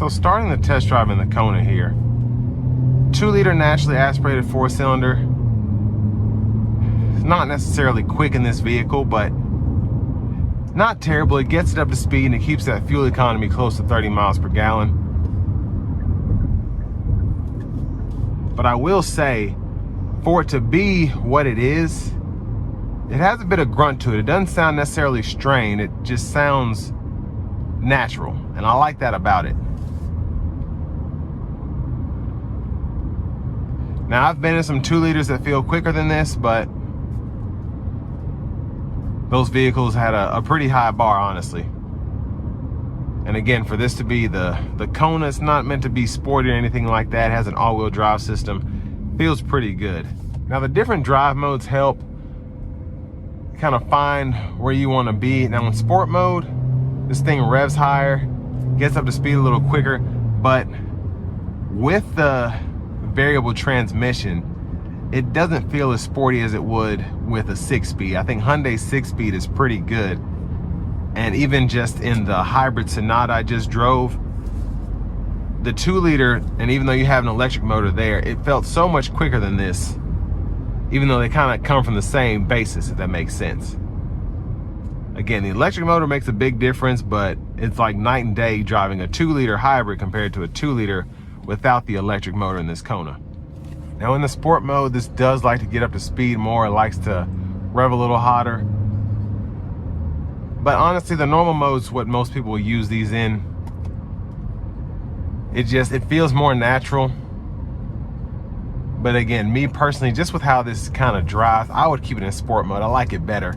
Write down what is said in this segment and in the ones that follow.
So starting the test drive in the Kona here, 2-liter naturally aspirated 4-cylinder. It's not necessarily quick in this vehicle, but not terrible. It gets it up to speed and it keeps that fuel economy close to 30 miles per gallon. But I will say, for it to be what it is, it has a bit of grunt to it. It doesn't sound necessarily strained. It just sounds natural, and I like that about it. Now, I've been in some 2-liters that feel quicker than this, but those vehicles had a pretty high bar, honestly. And again, for this to be the Kona, it's not meant to be sporty or anything like that. It has an all-wheel drive system. Feels pretty good. Now, the different drive modes help kind of find where you want to be. Now, in sport mode, this thing revs higher, gets up to speed a little quicker, but with the variable transmission, it doesn't feel as sporty as it would with a 6-speed. I think Hyundai's 6-speed is pretty good. And even just in the hybrid Sonata I just drove, the 2-liter, and even though you have an electric motor there, it felt so much quicker than this, even though they kind of come from the same basis, if that makes sense. Again, the electric motor makes a big difference, but it's like night and day driving a 2-liter hybrid compared to a 2-liter without the electric motor in this Kona. Now, in the sport mode, this does like to get up to speed more. It likes to rev a little hotter. But honestly, the normal mode's what most people will use these in. It feels more natural. But again, me personally, just with how this kind of drives, I would keep it in sport mode. I like it better.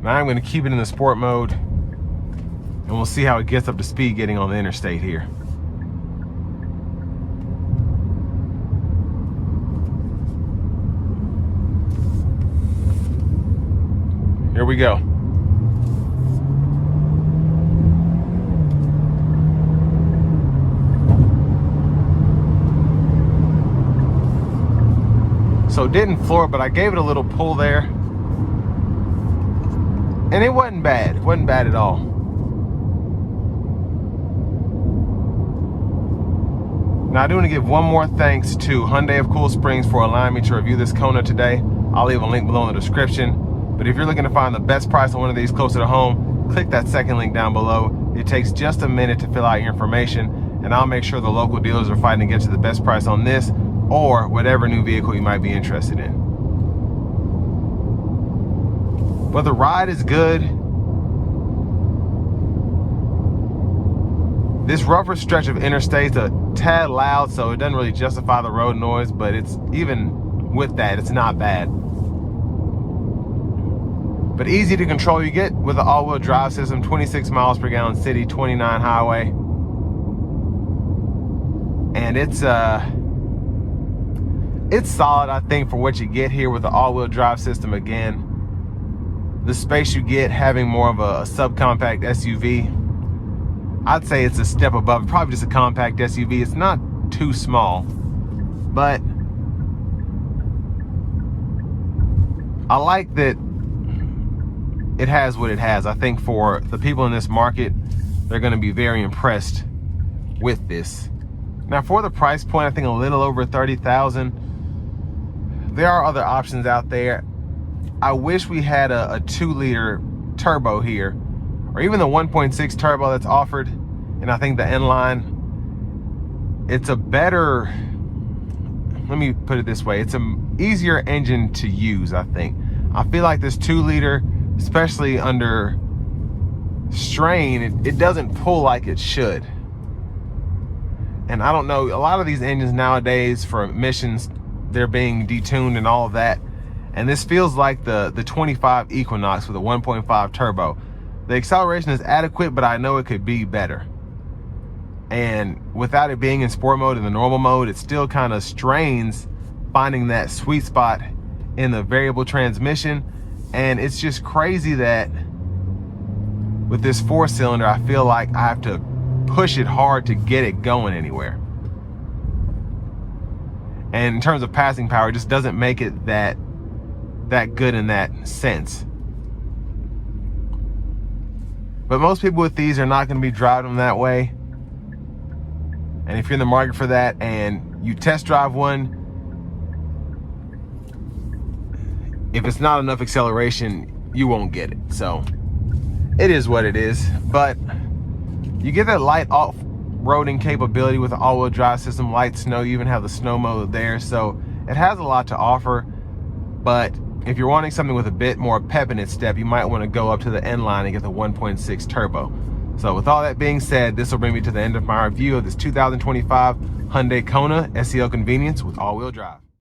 Now I'm going to keep it in the sport mode, and we'll see how it gets up to speed getting on the interstate here. Here we go. So it didn't floor, but I gave it a little pull there. And it wasn't bad. It wasn't bad at all. Now, I do want to give one more thanks to Hyundai of Cool Springs for allowing me to review this Kona today. I'll leave a link below in the description. But if you're looking to find the best price on one of these closer to home, click that second link down below. It takes just a minute to fill out your information, and I'll make sure the local dealers are fighting to get you the best price on this or whatever new vehicle you might be interested in. But the ride is good. This rougher stretch of interstate's a tad loud, so it doesn't really justify the road noise, but it's even with that, it's not bad. But easy to control. You get with the all-wheel drive system, 26 miles per gallon city, 29 highway. And it's solid, I think, for what you get here with the all-wheel drive system. Again, the space you get having more of a subcompact SUV, I'd say it's a step above, probably just a compact SUV. It's not too small, but I like that it has what it has. I think for the people in this market, they're going to be very impressed with this. Now, for the price point, I think a little over $30,000. There are other options out there. I wish we had a 2-liter turbo here, or even the 1.6 turbo that's offered. And I think the inline, it's a better, let me put it this way, it's an easier engine to use, I think. I feel like this 2-liter, especially under strain, it doesn't pull like it should. And I don't know, a lot of these engines nowadays for emissions, they're being detuned and all of that. And this feels like the 25 Equinox with a 1.5 turbo. The acceleration is adequate, but I know it could be better. And without it being in sport mode and the normal mode, it still kind of strains finding that sweet spot in the variable transmission. And it's just crazy that with this 4-cylinder, I feel like I have to push it hard to get it going anywhere. And in terms of passing power, it just doesn't make it that good in that sense. But most people with these are not going to be driving them that way. And if you're in the market for that and you test drive one, if it's not enough acceleration, you won't get it. So it is what it is. But you get that light off-roading capability with the all-wheel drive system, light snow. You even have the snow mode there. So it has a lot to offer. But if you're wanting something with a bit more pep in its step, you might want to go up to the N line and get the 1.6 turbo. So with all that being said, this will bring me to the end of my review of this 2025 Hyundai Kona SEL convenience with all-wheel drive.